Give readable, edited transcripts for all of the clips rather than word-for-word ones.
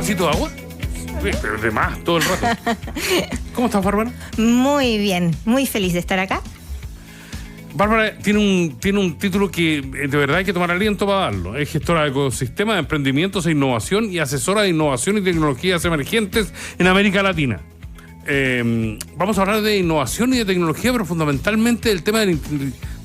vasito de agua? Pero de más, todo el rato. ¿Cómo estás, Bárbara? Muy bien, muy feliz de estar acá. Bárbara tiene un título que de verdad hay que tomar aliento para darlo. Es gestora de ecosistemas de emprendimientos e innovación y asesora de innovación y tecnologías emergentes en América Latina. Vamos a hablar de innovación y de tecnología, pero fundamentalmente del tema de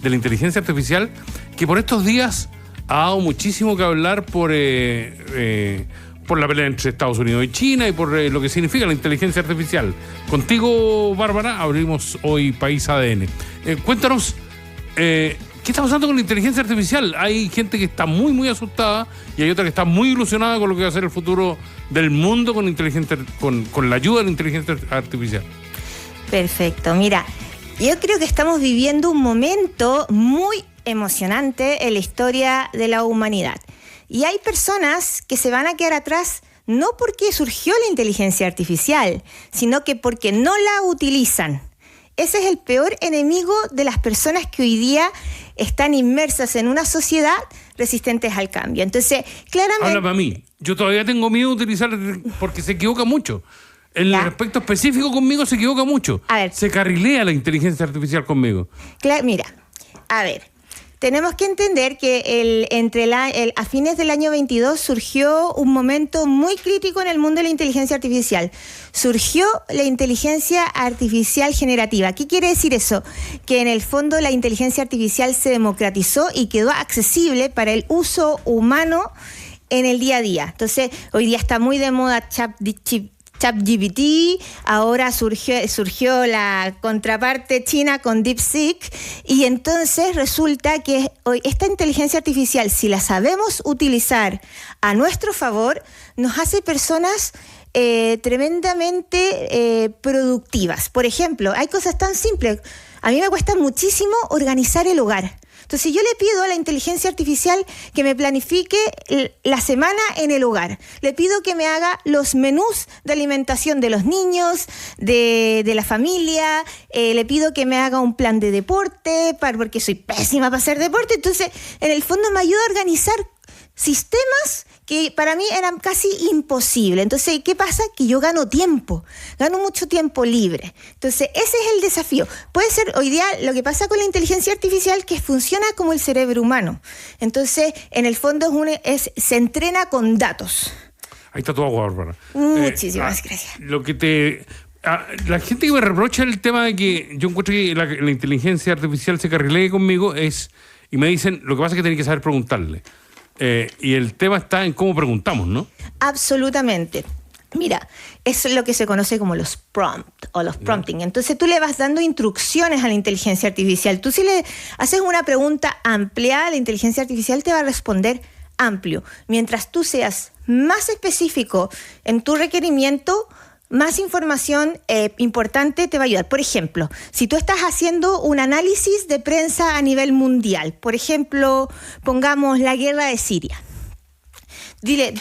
la inteligencia artificial, que por estos días ha dado muchísimo que hablar por la pelea entre Estados Unidos y China y por lo que significa la inteligencia artificial. Contigo, Bárbara, abrimos hoy País ADN. Cuéntanos, ¿qué está pasando con la inteligencia artificial? Hay gente que está muy, muy asustada y hay otra que está muy ilusionada con lo que va a ser el futuro del mundo con la ayuda de la inteligencia artificial. Perfecto. Mira, yo creo que estamos viviendo un momento muy emocionante en la historia de la humanidad. Y hay personas que se van a quedar atrás no porque surgió la inteligencia artificial, sino que porque no la utilizan. Ese es el peor enemigo de las personas que hoy día están inmersas en una sociedad resistentes al cambio. Entonces, claramente... Habla para mí. Yo todavía tengo miedo de utilizar porque se equivoca mucho. En el aspecto específico conmigo se equivoca mucho. A ver. Se carrilea la inteligencia artificial conmigo. Mira, a ver. Tenemos que entender que a fines del año 22 surgió un momento muy crítico en el mundo de la inteligencia artificial. Surgió la inteligencia artificial generativa. ¿Qué quiere decir eso? Que en el fondo la inteligencia artificial se democratizó y quedó accesible para el uso humano en el día a día. Entonces, hoy día está muy de moda ChatGPT, ahora surgió la contraparte china con DeepSeek, y entonces resulta que hoy esta inteligencia artificial, si la sabemos utilizar a nuestro favor, nos hace personas tremendamente productivas. Por ejemplo, hay cosas tan simples. A mí me cuesta muchísimo organizar el hogar. Entonces yo le pido a la inteligencia artificial que me planifique la semana en el hogar. Le pido que me haga los menús de alimentación de los niños, de la familia. Le pido que me haga un plan de deporte, porque soy pésima para hacer deporte. Entonces, en el fondo me ayuda a organizar sistemas que para mí eran casi imposibles. Entonces, ¿qué pasa? Que yo gano mucho tiempo libre. Entonces, ese es el desafío. Puede ser hoy día lo que pasa con la inteligencia artificial, que funciona como el cerebro humano. Entonces, en el fondo se entrena con datos. Ahí está tu agua, Bárbara. Muchísimas gracias. La gente que me reprocha el tema de que yo encuentro que la inteligencia artificial se carrilee conmigo y me dicen, lo que pasa es que tienen que saber preguntarle. Y el tema está en cómo preguntamos, ¿no? Absolutamente. Mira, eso es lo que se conoce como los prompt o los prompting. Entonces tú le vas dando instrucciones a la inteligencia artificial. Tú si le haces una pregunta amplia, la inteligencia artificial te va a responder amplio. Mientras tú seas más específico en tu requerimiento, más información importante te va a ayudar. Por ejemplo, si tú estás haciendo un análisis de prensa a nivel mundial, por ejemplo, pongamos la guerra de Siria. Dile,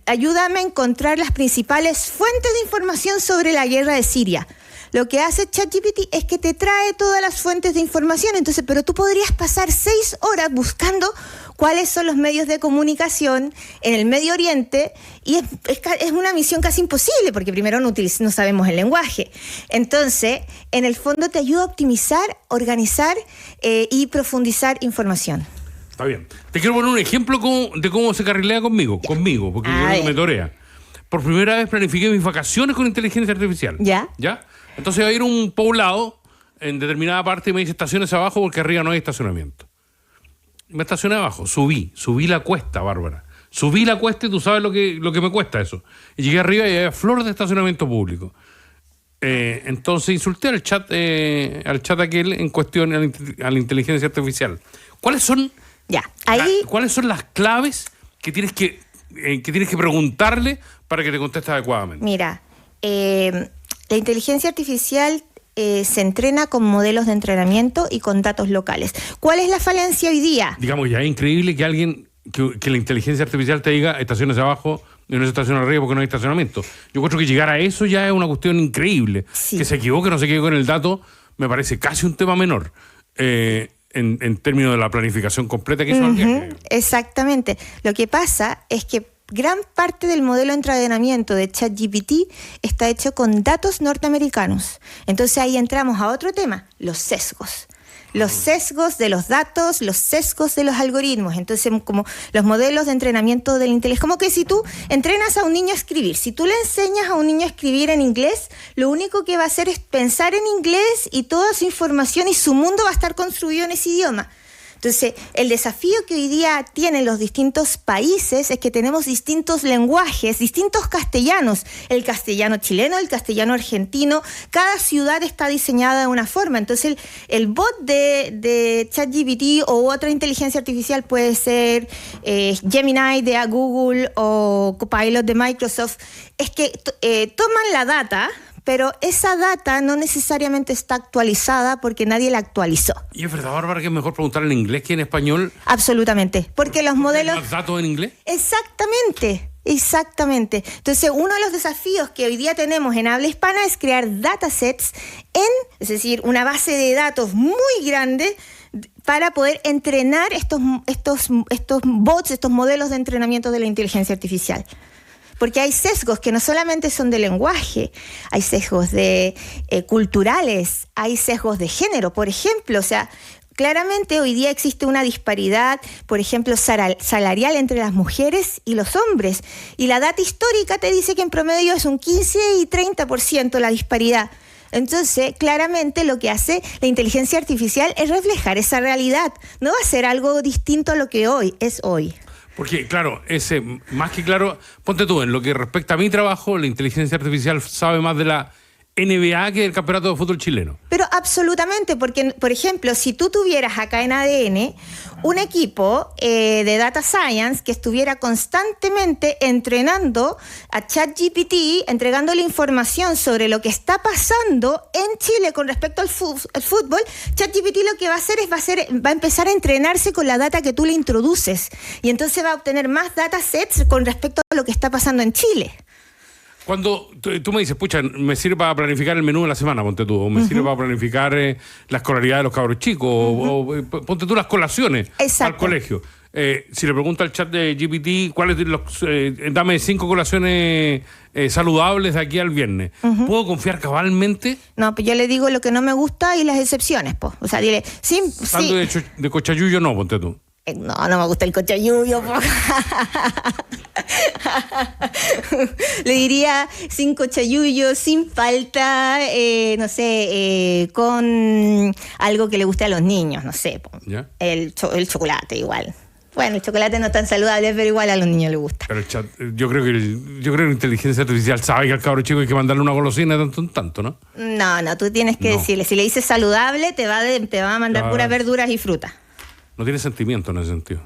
ayúdame a encontrar las principales fuentes de información sobre la guerra de Siria. Lo que hace ChatGPT es que te trae todas las fuentes de información. Entonces, pero tú podrías pasar 6 horas buscando cuáles son los medios de comunicación en el Medio Oriente, y es una misión casi imposible, porque primero no sabemos el lenguaje. Entonces, en el fondo te ayuda a optimizar, organizar y profundizar información. Está bien. Te quiero poner un ejemplo de cómo se carrilea conmigo, porque yo me torea. Por primera vez planifiqué mis vacaciones con inteligencia artificial. ¿Ya? Entonces iba a ir a un poblado en determinada parte y me dice estaciones abajo porque arriba no hay estacionamiento. Me estacioné abajo, subí la cuesta, Bárbara. Subí la cuesta y tú sabes lo que me cuesta eso. Y llegué arriba y había flores de estacionamiento público. Entonces insulté al chat aquel en cuestión a la inteligencia artificial. ¿Cuáles son las claves que tienes que preguntarle para que te conteste adecuadamente? Mira, la inteligencia artificial se entrena con modelos de entrenamiento y con datos locales. ¿Cuál es la falencia hoy día? Digamos, ya es increíble que que la inteligencia artificial te diga estaciones abajo y no se estaciona arriba porque no hay estacionamiento. Yo creo que llegar a eso ya es una cuestión increíble. Sí. Que se equivoque o no se equivoque en el dato me parece casi un tema menor. En términos de la planificación completa que hizo el viaje. Exactamente. Lo que pasa es que gran parte del modelo de entrenamiento de ChatGPT está hecho con datos norteamericanos. Entonces ahí entramos a otro tema, los sesgos. Los sesgos de los datos, los sesgos de los algoritmos. Entonces, como los modelos de entrenamiento de la inteligencia. Como que si tú entrenas a un niño a escribir, si tú le enseñas a un niño a escribir en inglés, lo único que va a hacer es pensar en inglés y toda su información y su mundo va a estar construido en ese idioma. Entonces, el desafío que hoy día tienen los distintos países es que tenemos distintos lenguajes, distintos castellanos. El castellano chileno, el castellano argentino, cada ciudad está diseñada de una forma. Entonces, el bot de ChatGPT o otra inteligencia artificial puede ser Gemini de Google o Copilot de Microsoft. Es que toman la data, pero esa data no necesariamente está actualizada porque nadie la actualizó. ¿Y es verdad, Bárbara, que es mejor preguntar en inglés que en español? Absolutamente, porque los modelos... ¿Hay más datos en inglés? Exactamente. Entonces, uno de los desafíos que hoy día tenemos en habla hispana es crear datasets es decir, una base de datos muy grande para poder entrenar estos bots, estos modelos de entrenamiento de la inteligencia artificial. Porque hay sesgos que no solamente son de lenguaje, hay sesgos de culturales, hay sesgos de género, por ejemplo. O sea, claramente hoy día existe una disparidad, por ejemplo, salarial entre las mujeres y los hombres. Y la data histórica te dice que en promedio es un 15 y 30% la disparidad. Entonces, claramente lo que hace la inteligencia artificial es reflejar esa realidad. No va a ser algo distinto a lo que hoy es hoy. Porque, claro, más que claro, ponte tú, en lo que respecta a mi trabajo, la inteligencia artificial sabe más de la NBA que del campeonato de fútbol chileno. Pero absolutamente, porque, por ejemplo, si tú tuvieras acá en ADN un equipo de Data Science que estuviera constantemente entrenando a ChatGPT, entregándole información sobre lo que está pasando en Chile con respecto al fútbol, ChatGPT lo que va a hacer es va a empezar a entrenarse con la data que tú le introduces. Y entonces va a obtener más datasets con respecto a lo que está pasando en Chile. Cuando tú me dices, pucha, me sirve para planificar el menú de la semana, ponte tú, o me sirve para planificar la escolaridad de los cabros chicos, o ponte tú las colaciones al colegio. Si le pregunto al chat de GPT, dame 5 colaciones saludables de aquí al viernes, ¿puedo confiar cabalmente? No, pues yo le digo lo que no me gusta y las excepciones, pues. O sea, dile, Sándwich de cochayuyo no, ponte tú. No me gusta el cochayuyo. Le diría sin cochayuyo, sin falta, con algo que le guste a los niños, no sé. ¿Ya? El chocolate igual. Bueno, el chocolate no es tan saludable, pero igual a los niños les gusta. Pero el chat, yo creo que la inteligencia artificial sabe que al cabro chico hay que mandarle una golosina de tanto en tanto, ¿no? No, tú tienes que decirle, si le dices saludable, te va a mandar puras verduras y frutas. No tiene sentimiento en ese sentido.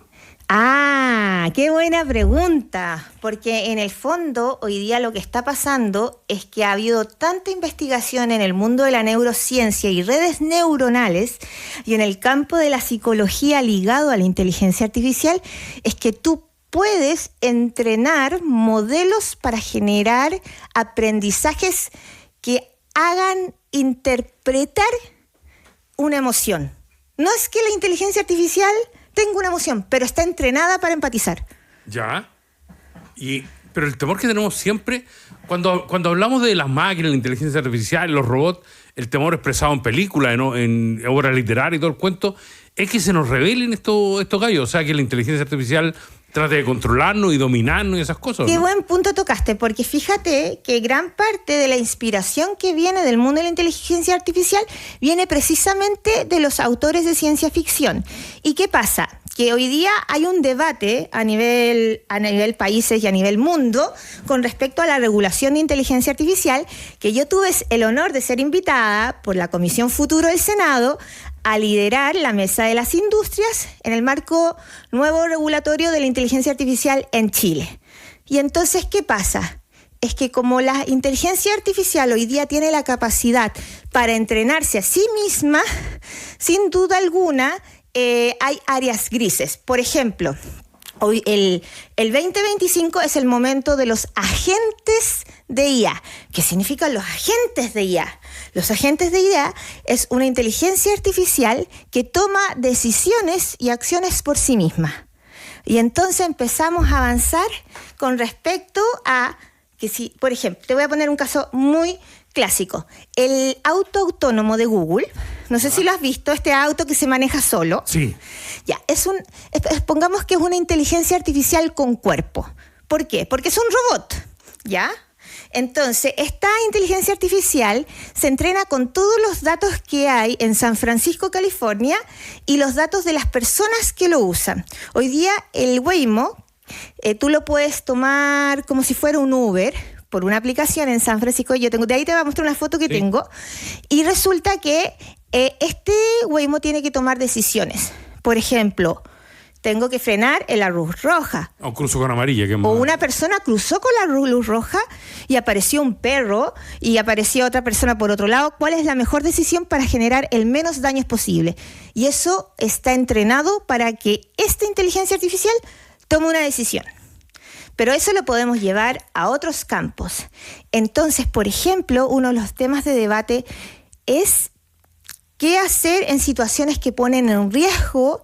Ah, qué buena pregunta, porque en el fondo hoy día lo que está pasando es que ha habido tanta investigación en el mundo de la neurociencia y redes neuronales y en el campo de la psicología ligado a la inteligencia artificial, es que tú puedes entrenar modelos para generar aprendizajes que hagan interpretar una emoción. No es que la inteligencia artificial tenga una emoción, pero está entrenada para empatizar. Ya. Pero el temor que tenemos siempre, cuando hablamos de las máquinas, la inteligencia artificial, los robots, el temor expresado en películas, en obras literarias y todo el cuento, es que se nos revelen estos gallos. O sea, que la inteligencia artificial trate de controlarnos y dominarnos y esas cosas. Qué buen punto tocaste, porque fíjate que gran parte de la inspiración que viene del mundo de la inteligencia artificial viene precisamente de los autores de ciencia ficción. ¿Y qué pasa? Que hoy día hay un debate a nivel países y a nivel mundo con respecto a la regulación de inteligencia artificial, que yo tuve el honor de ser invitada por la Comisión Futuro del Senado a liderar la Mesa de las Industrias en el marco nuevo regulatorio de la inteligencia artificial en Chile. Y entonces, ¿qué pasa? Es que como la inteligencia artificial hoy día tiene la capacidad para entrenarse a sí misma, sin duda alguna, hay áreas grises. Por ejemplo, hoy el 2025 es el momento de los agentes de IA. ¿Qué significan los agentes de IA? Los agentes de IA es una inteligencia artificial que toma decisiones y acciones por sí misma. Y entonces empezamos a avanzar con respecto a que si, por ejemplo, te voy a poner un caso muy clásico. El auto autónomo de Google, no sé si lo has visto, este auto que se maneja solo. Sí. Ya, pongamos que es una inteligencia artificial con cuerpo. ¿Por qué? Porque es un robot, ¿ya? Entonces, esta inteligencia artificial se entrena con todos los datos que hay en San Francisco, California, y los datos de las personas que lo usan. Hoy día, el Waymo, tú lo puedes tomar como si fuera un Uber, por una aplicación en San Francisco. De ahí te voy a mostrar una foto que tengo. Y resulta que este Waymo tiene que tomar decisiones. Por ejemplo, tengo que frenar en la luz roja. O cruzo con amarilla. O una persona cruzó con la luz roja y apareció un perro y apareció otra persona por otro lado. ¿Cuál es la mejor decisión para generar el menos daños posible? Y eso está entrenado para que esta inteligencia artificial tome una decisión. Pero eso lo podemos llevar a otros campos. Entonces, por ejemplo, uno de los temas de debate es qué hacer en situaciones que ponen en riesgo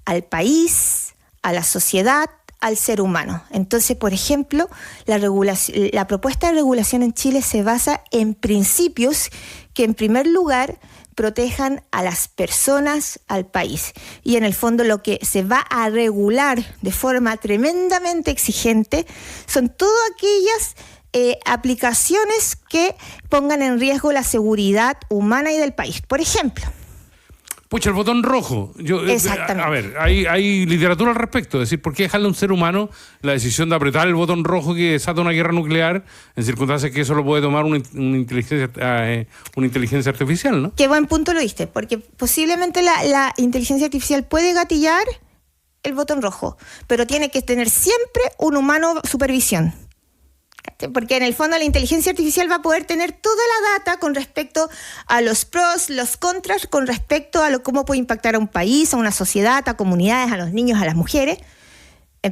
al país, a la sociedad, al ser humano. Entonces, por ejemplo, la propuesta de regulación en Chile se basa en principios que, en primer lugar, protejan a las personas, al país. Y en el fondo lo que se va a regular de forma tremendamente exigente son todas aquellas aplicaciones que pongan en riesgo la seguridad humana y del país. Por ejemplo, pucha, el botón rojo. Exactamente. A ver, hay literatura al respecto. Es decir, ¿por qué dejarle a un ser humano la decisión de apretar el botón rojo que desata una guerra nuclear en circunstancias que eso lo puede tomar una inteligencia artificial, ¿no? Qué buen punto lo diste, porque posiblemente la inteligencia artificial puede gatillar el botón rojo, pero tiene que tener siempre un humano supervisión. Porque en el fondo la inteligencia artificial va a poder tener toda la data con respecto a los pros, los contras, con respecto a cómo puede impactar a un país, a una sociedad, a comunidades, a los niños, a las mujeres.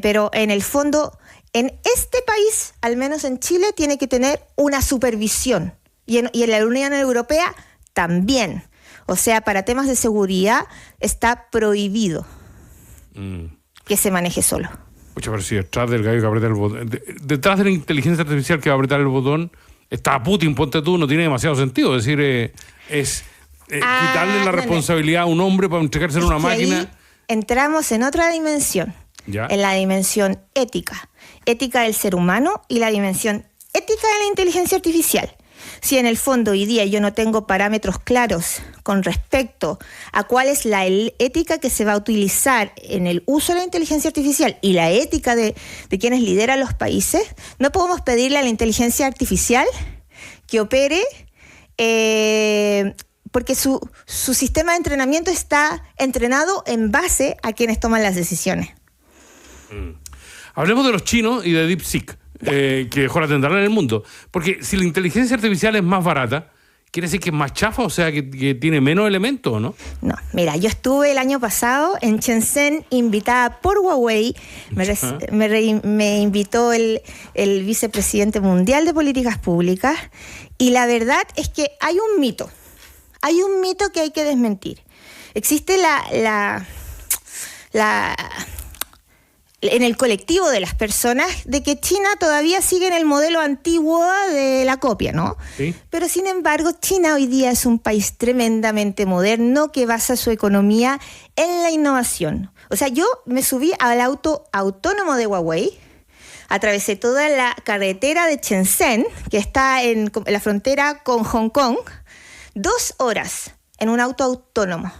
Pero en el fondo, en este país, al menos en Chile, tiene que tener una supervisión. Y en la Unión Europea también. O sea, para temas de seguridad está prohibido que se maneje solo. Pucha, pero si detrás del gallo que aprieta el botón, detrás de la inteligencia artificial que va a apretar el botón, está Putin, ponte tú, no tiene demasiado sentido. Es decir, quitarle la responsabilidad a un hombre para entregársela a una máquina. Ahí entramos en otra dimensión, ¿ya? En la dimensión ética del ser humano y la dimensión ética de la inteligencia artificial. Si en el fondo hoy día yo no tengo parámetros claros con respecto a cuál es la ética que se va a utilizar en el uso de la inteligencia artificial y la ética de quienes lideran los países, no podemos pedirle a la inteligencia artificial que opere porque su sistema de entrenamiento está entrenado en base a quienes toman las decisiones. Hablemos de los chinos y de DeepSeek. Que dejó la tendrán en el mundo. Porque si la inteligencia artificial es más barata, ¿quiere decir que es más chafa? O sea, que tiene menos elementos, ¿no? No, mira, yo estuve el año pasado en Shenzhen invitada por Huawei. Me invitó el vicepresidente mundial de políticas públicas. Y la verdad es que hay un mito. Hay un mito que hay que desmentir. Existe en el colectivo de las personas de que China todavía sigue en el modelo antiguo de la copia, ¿no? Sí. Pero sin embargo, China hoy día es un país tremendamente moderno que basa su economía en la innovación. O sea, yo me subí al auto autónomo de Huawei, atravesé toda la carretera de Shenzhen, que está en la frontera con Hong Kong, 2 horas en un auto autónomo.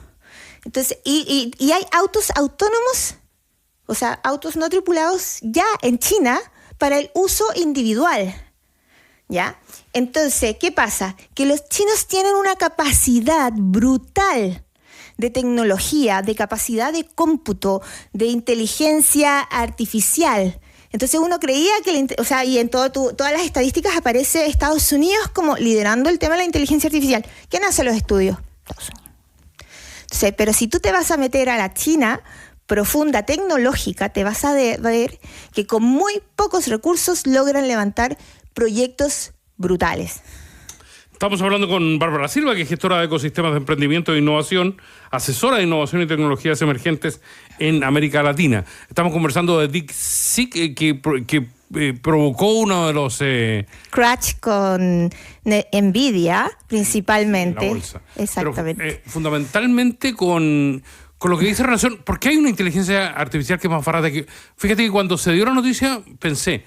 Entonces, y hay autos autónomos, o sea, autos no tripulados ya en China para el uso individual, ¿ya? Entonces, ¿qué pasa? Que los chinos tienen una capacidad brutal de tecnología, de capacidad de cómputo, de inteligencia artificial. Entonces uno creía que, y en todas las estadísticas aparece Estados Unidos como liderando el tema de la inteligencia artificial. ¿Quién hace los estudios? Estados Unidos. Entonces, pero si tú te vas a meter a la China profunda tecnológica, te vas a ver que con muy pocos recursos logran levantar proyectos brutales. Estamos hablando con Bárbara Silva, que es gestora de ecosistemas de emprendimiento e innovación, asesora de innovación y tecnologías emergentes en América Latina. Estamos conversando de DeepSeek, que provocó uno de los... Crash con Nvidia, principalmente. La bolsa. Exactamente. Pero, fundamentalmente con lo que dice relación... ¿Por qué hay una inteligencia artificial que es más barata que...? Fíjate que cuando se dio la noticia pensé...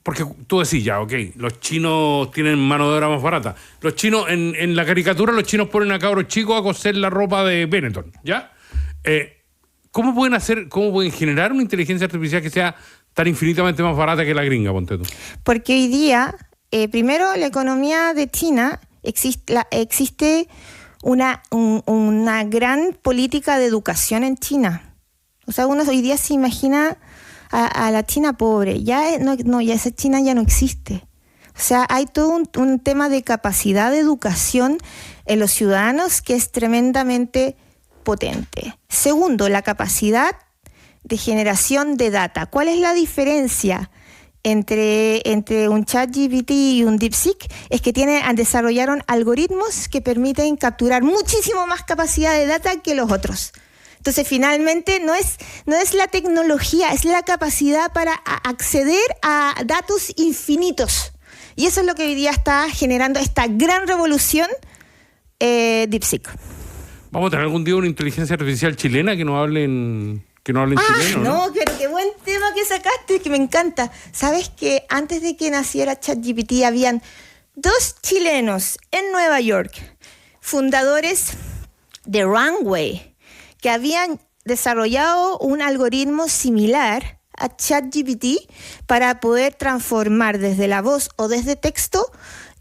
Porque tú decís ya, ok, los chinos tienen mano de obra más barata. Los chinos, en la caricatura, los chinos ponen a cabros chicos a coser la ropa de Benetton, ¿ya? ¿Cómo pueden generar una inteligencia artificial que sea tan infinitamente más barata que la gringa, ponte tú? Porque hoy día, primero, la economía de China, existe una gran política de educación en China. O sea, uno hoy día se imagina a la China pobre. Ya esa China ya no existe. O sea, hay todo un tema de capacidad de educación en los ciudadanos que es tremendamente potente. Segundo, la capacidad de generación de data. ¿Cuál es la diferencia entre un ChatGPT y un DeepSeek? Es que desarrollaron algoritmos que permiten capturar muchísimo más capacidad de data que los otros. Entonces, finalmente, no es la tecnología, es la capacidad para acceder a datos infinitos. Y eso es lo que hoy día está generando esta gran revolución DeepSeek. ¿Vamos a tener algún día una inteligencia artificial chilena que no hable en chileno? No, pero qué buen tema que sacaste, que me encanta. ¿Sabes que antes de que naciera ChatGPT habían 2 chilenos en Nueva York, fundadores de Runway, que habían desarrollado un algoritmo similar a ChatGPT para poder transformar desde la voz o desde texto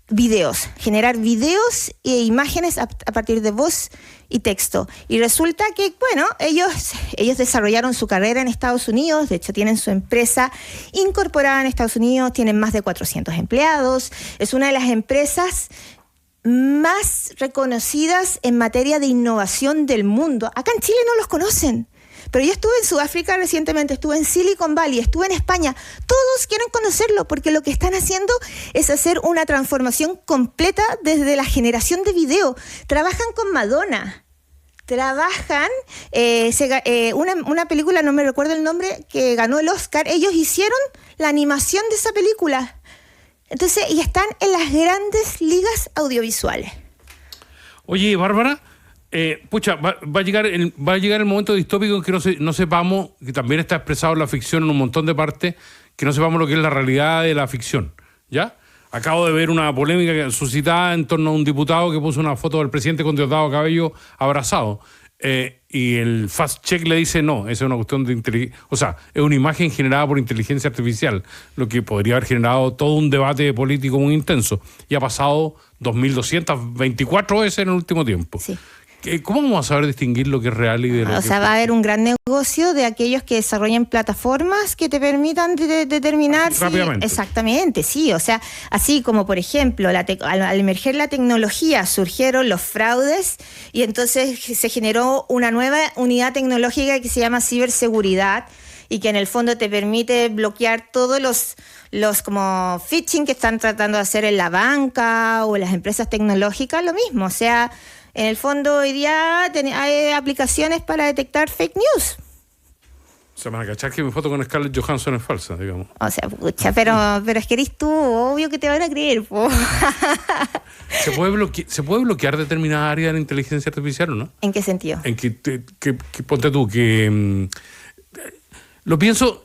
videos, generar videos e imágenes a partir de voz y texto. Y resulta que, bueno, ellos desarrollaron su carrera en Estados Unidos, de hecho tienen su empresa incorporada en Estados Unidos, tienen más de 400 empleados, es una de las empresas más reconocidas en materia de innovación del mundo. Acá en Chile no los conocen, pero yo estuve en Sudáfrica recientemente, estuve en Silicon Valley, estuve en España. Todos quieren conocerlo porque lo que están haciendo es hacer una transformación completa desde la generación de video. Trabajan con Madonna. Trabajan una película, no me recuerdo el nombre, que ganó el Oscar. Ellos hicieron la animación de esa película. Entonces, y están en las grandes ligas audiovisuales. Oye, Bárbara, va a llegar el momento distópico en que no sepamos, que también está expresado en la ficción en un montón de partes, que no sepamos lo que es la realidad de la ficción, ¿ya? Acabo de ver una polémica suscitada en torno a un diputado que puso una foto del presidente con Diosdado Cabello abrazado. Y el fast check le dice no, esa es una cuestión de inteligencia, o sea, es una imagen generada por inteligencia artificial, lo que podría haber generado todo un debate político muy intenso, y ha pasado 2.224 veces en el último tiempo. Sí. ¿Cómo vamos a saber distinguir lo que es real y de lo que... O sea, va a haber un gran negocio de aquellos que desarrollen plataformas que te permitan determinar rápidamente. Exactamente, sí. O sea, así como, por ejemplo, al emerger la tecnología, surgieron los fraudes y entonces se generó una nueva unidad tecnológica que se llama ciberseguridad y que en el fondo te permite bloquear todos los como phishing que están tratando de hacer en la banca o en las empresas tecnológicas, lo mismo. O sea, en el fondo hoy día hay aplicaciones para detectar fake news. Se van a cachar que mi foto con Scarlett Johansson es falsa, digamos. O sea, pucha, pero es que eres tú, obvio que te van a creer, po. ¿Se puede bloquear determinada área de la inteligencia artificial o no? ¿En qué sentido? En que ponte tú, que... lo pienso,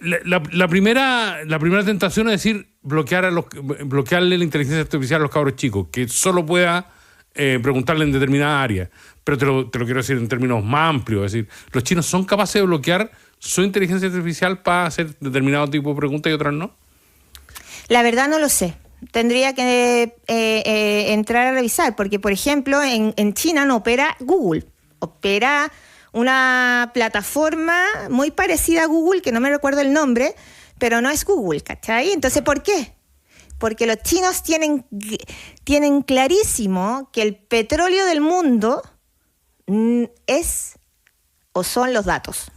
la primera tentación es decir, bloquearle la inteligencia artificial a los cabros chicos, que solo pueda preguntarle en determinada área. Pero te lo quiero decir en términos más amplios. Es decir, los chinos son capaces de bloquear su inteligencia artificial para hacer determinado tipo de preguntas y otras no. La verdad no lo sé. Tendría que entrar a revisar, porque, por ejemplo, en China no opera Google. Opera una plataforma muy parecida a Google, que no me recuerdo el nombre, pero no es Google, ¿cachai? Entonces, ¿por qué? Porque los chinos tienen clarísimo que el petróleo del mundo es o son los datos.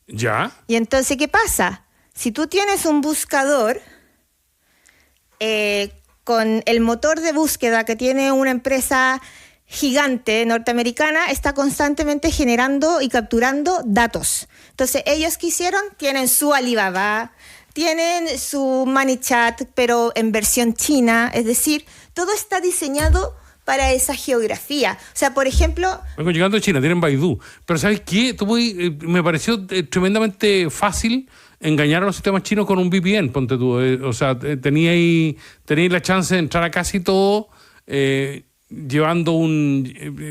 ¿Ya? Y entonces, ¿qué pasa? Si tú tienes un buscador con el motor de búsqueda que tiene una empresa gigante norteamericana, está constantemente generando y capturando datos. Entonces, ellos ¿qué hicieron? Tienen su Alibaba, tienen su ManyChat, pero en versión china. Es decir, todo está diseñado para esa geografía. O sea, por ejemplo... Vengo llegando a China, tienen Baidu. Pero ¿sabes qué? Me pareció tremendamente fácil engañar a los sistemas chinos con un VPN, ponte tú. O sea, teníais la chance de entrar a casi todo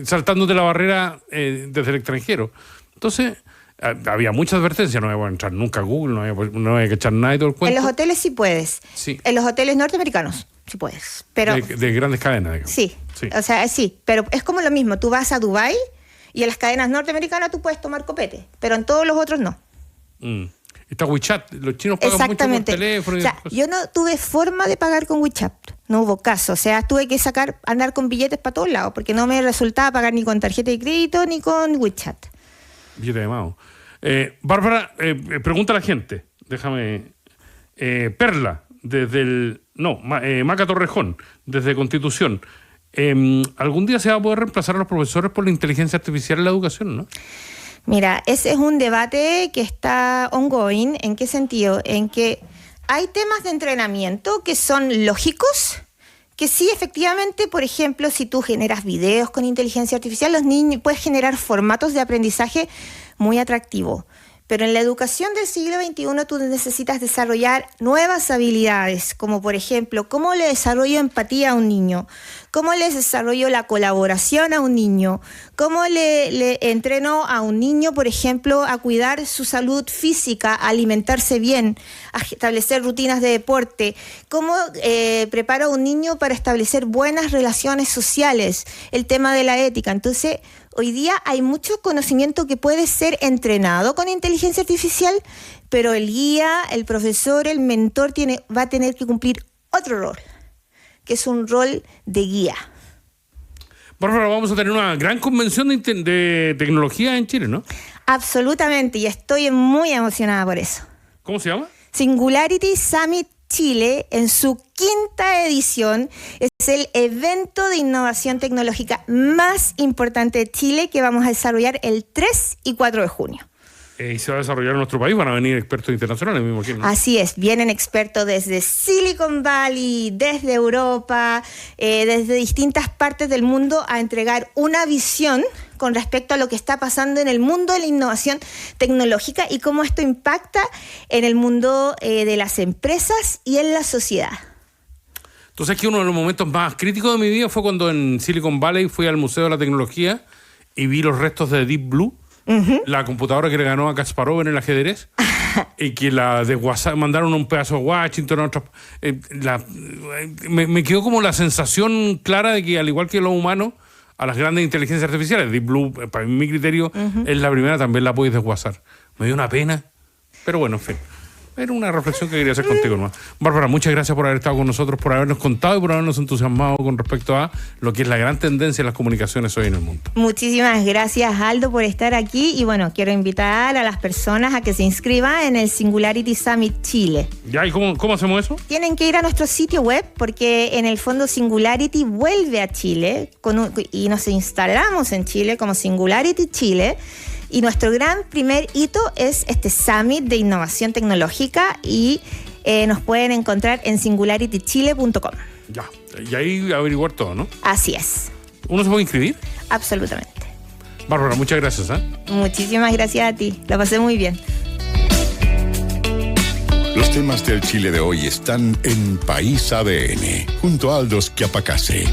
saltándote la barrera desde el extranjero. Entonces, había muchas advertencias. No voy a entrar nunca a Google, no voy a echar nada y todo el cuento. En los hoteles sí puedes. Sí. En los hoteles norteamericanos sí puedes. Pero de grandes cadenas, digamos. Sí. O sea, sí. Pero es como lo mismo. Tú vas a Dubái y en las cadenas norteamericanas tú puedes tomar copete, pero en todos los otros no. Está WeChat, los chinos pagan mucho por teléfono. O sea, yo no tuve forma de pagar con WeChat, no hubo caso. O sea, tuve que andar con billetes para todos lados, porque no me resultaba pagar ni con tarjeta de crédito ni con WeChat. Billete de mago. Bárbara, pregunta a la gente, déjame. Perla, desde Maca Torrejón, desde Constitución. ¿Algún día se va a poder reemplazar a los profesores por la inteligencia artificial en la educación, no? Mira, ese es un debate que está ongoing. ¿En qué sentido? En que hay temas de entrenamiento que son lógicos, que sí, efectivamente, por ejemplo, si tú generas videos con inteligencia artificial, los niños puedes generar formatos de aprendizaje muy atractivos. Pero en la educación del siglo XXI tú necesitas desarrollar nuevas habilidades, como por ejemplo, ¿cómo le desarrollo empatía a un niño? ¿Cómo le desarrollo la colaboración a un niño? ¿Cómo le entreno a un niño, por ejemplo, a cuidar su salud física, a alimentarse bien, a establecer rutinas de deporte? ¿Cómo preparo a un niño para establecer buenas relaciones sociales? El tema de la ética. Entonces, hoy día hay mucho conocimiento que puede ser entrenado con inteligencia artificial, pero el guía, el profesor, el mentor va a tener que cumplir otro rol, que es un rol de guía. Bárbara, vamos a tener una gran convención de tecnología en Chile, ¿no? Absolutamente, y estoy muy emocionada por eso. ¿Cómo se llama? Singularity Summit Chile, en su 5ª edición, es el evento de innovación tecnológica más importante de Chile que vamos a desarrollar el 3 y 4 de junio. Y se va a desarrollar en nuestro país, van a venir expertos internacionales, me imagino, ¿no? Así es, vienen expertos desde Silicon Valley, desde Europa, desde distintas partes del mundo a entregar una visión con respecto a lo que está pasando en el mundo de la innovación tecnológica y cómo esto impacta en el mundo de las empresas y en la sociedad. Entonces, aquí uno de los momentos más críticos de mi vida fue cuando en Silicon Valley fui al Museo de la Tecnología y vi los restos de Deep Blue, la computadora que le ganó a Kasparov en el ajedrez, y que la mandaron un pedazo a Washington, me quedó como la sensación clara de que, al igual que los humanos, a las grandes inteligencias artificiales, Deep Blue, para mi criterio, es la primera, también la podéis desguazar. Me dio una pena, pero bueno, en fin. Era una reflexión que quería hacer contigo nomás. Bárbara, muchas gracias por haber estado con nosotros, por habernos contado y por habernos entusiasmado con respecto a lo que es la gran tendencia en las comunicaciones hoy en el mundo. Muchísimas gracias, Aldo, por estar aquí. Y bueno, quiero invitar a las personas a que se inscriban en el Singularity Summit Chile. ¿Ya? ¿Y cómo hacemos eso? Tienen que ir a nuestro sitio web, porque en el fondo Singularity vuelve a Chile y nos instalamos en Chile como Singularity Chile. Y nuestro gran primer hito es este Summit de Innovación Tecnológica y nos pueden encontrar en singularitychile.com. Ya, y ahí averiguar todo, ¿no? Así es. ¿Uno se puede inscribir? Absolutamente. Bárbara, muchas gracias. Muchísimas gracias a ti, lo pasé muy bien. Los temas del Chile de hoy están en País ADN, junto a Aldo Schiapacase.